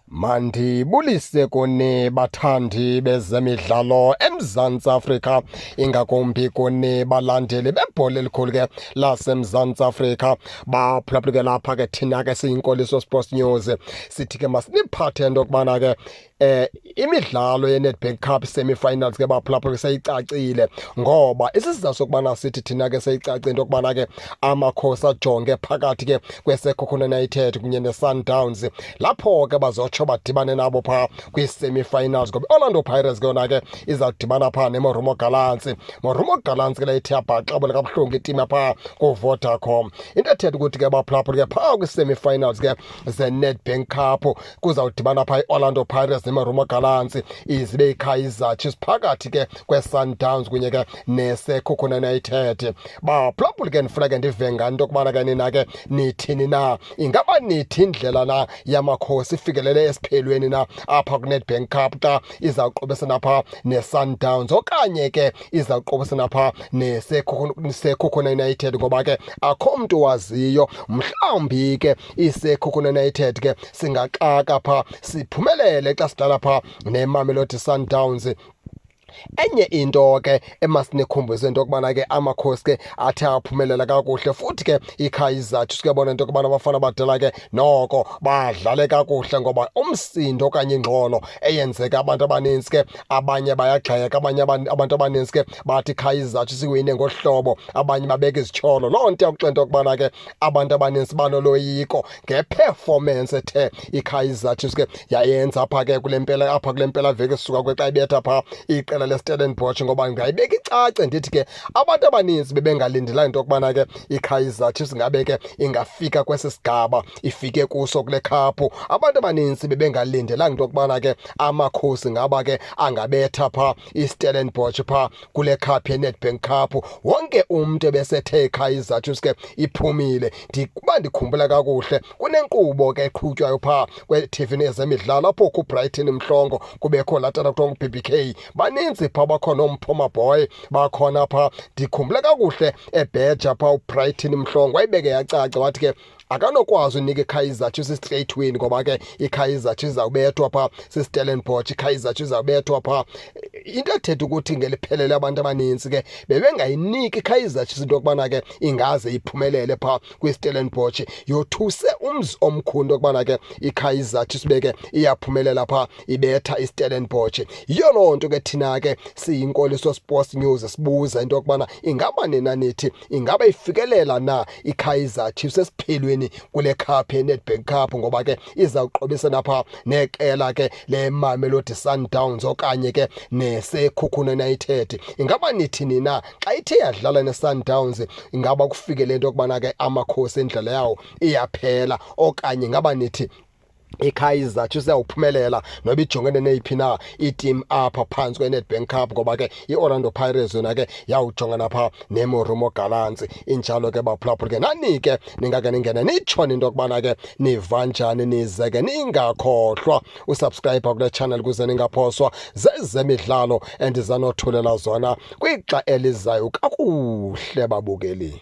Mandibulise kuni bathandi bezemidlalo eMzantsi Afrika, ingakumbi kuni balandeli bebhola elikhulu ke laseMzantsi Afrika. Baphulaphula lapha ke thina ke siyinkoliso Sports News sithi ke masiniphathe into kubana ke imidlalo yeNedbank Cup semi-finals ke baphulaphula seyicacile, ngoba isizathu sokubana sithi thina ke seyicacile into kubana ke Amakhosi ajonge phakathi ke kweSekhukhune United kunye neSundowns, lapho ke bazotsho badibane nabo pha kwi-semi-finals. Ngoba Orlando Pirates ke yona ke izawudibana pha neMoromo Gallants. Moromo Gallants ke layithi yabhaxabula kabuhlungu itimu yapha kuVodacom. Into ethetha ukuthi ke baphulaphula ke pha kwi-semi-finals ke zeNedbank Cup kuzawudibana pha iOrlando Pirates neMoromo Gallants, izibe iKaizer Chiefs phakathi ke kweSundowns kunye ke neSekhukhune United. Baphulaphula ke ndifuna ke ndive ngani into kubana ke nina ke nithini na, ingaba nithi indlela na yamakhosi ifikelele esiphelweni na apha kuNedbank Cup xa izawuqobisana pha neSundowns, okanye ke izawuqobisana pha neSekhukhune United, ngoba ke akho mntu waziyo. Mhlawumbi ke iSekhukhune United ke singaxaka pha siphumelele xa sidlala pha neMamelodi Sundowns. Enye into ke emasinikhumbuse into kubana ke Amakhosi ke athi aphumelela kakuhle, futhi ke iKaizer Chiefs kuyabona into kubana abafana badala ke noko badlale kakuhle, ngoba umsindo okanye ingxolo eyenzeka abantu abaninzi ke abanye bayagxeka, abanye abantu abaninzi ke bathi iKaizer Chiefs iwine ngohlobo, abanye babeka izityholo. Loo nto yakuxela into kubana ke abantu abaninzi banoloyiko ngeperformance ethe iKaizer Chiefs ke yayenza apha ke kule mpela veki sisuka kwexa ibetha pha iqela leStellenbosch, ngoba ngayibeka icace ndithi ke abantu abaninzi bebengalindela into kubana ke iKaizer Chiefs ngabe ke ingafika kwesi sigaba ifike kuso kule khaphu. Abantu abaninzi bebengalindela into kubana ke Amakhosi ngaba ke angabetha pha iStellenbosch pha kule khaphu yeNedbank Cup. Wonke umuntu ebesethe iKaizer Chiefs ke iphumile. Kuba ndikhumbula kakuhle kunenkqubo ke eqhutywayo pha kwe-TV ezemidlalo apho kuBrighton Mhlongo kubekho latana kuthiwa ngu-BBK, baninzi pha bakhona uMphoma Boy bakhona pha. Ndikhumbula kakuhle ebheja pha uBrighton Mhlongo wayibeke yacaca wathi ke akanokwazi unika iKaizer Chiefs straight win, ngoba ke iKaizer Chiefs izawubethwa pha siStellenbosch, iKaizer Chiefs izawubethwa pha. Into ethetha ukuthi ngeliphelele abantu abaninzi ke bebengayiniki iKaizer Chiefs into kubana ke ingaze iphumelele pha kwiStellenbosch. Yothuse umzi omkhulu into kubana ke iKaizer Chiefs beke iyaphumelela pha ibetha iStellenbosch. Yiyo loo nto ke thina ke siyinkoliso Sports News sibuza into kubana ingaba nina nithi ingaba ifikelela na iKaizer Chiefs esiphelweni kule cup yeNedbank Cup, ngoba ke izawuqobisana pha neqela ke leMamelodi Sundowns okanye ke neSekhukhune United. Ingaba nithini na xa ithe yadlala neSundowns, ingaba kufike le nto kubana ke Amakhosi endlela yawo iyaphela, okanye ingaba nithi iKaizer Chiefs izawuphumelela noba ijongene neyiphi na itim apha phantsi kweNedbank Cup, ngoba ke iOrlando Pirates yona ke yawujongana pha neMoromo Gallants. Injalo ke baphulaphula ke nani ke ningake ningene nitshone into kubana ke niva njani, nize ke ningakhohlwa usubscribe kule channel kuze ningaphoswa zezemidlalo endizanothulela zona kwixa elizayo kakuhle babukeli.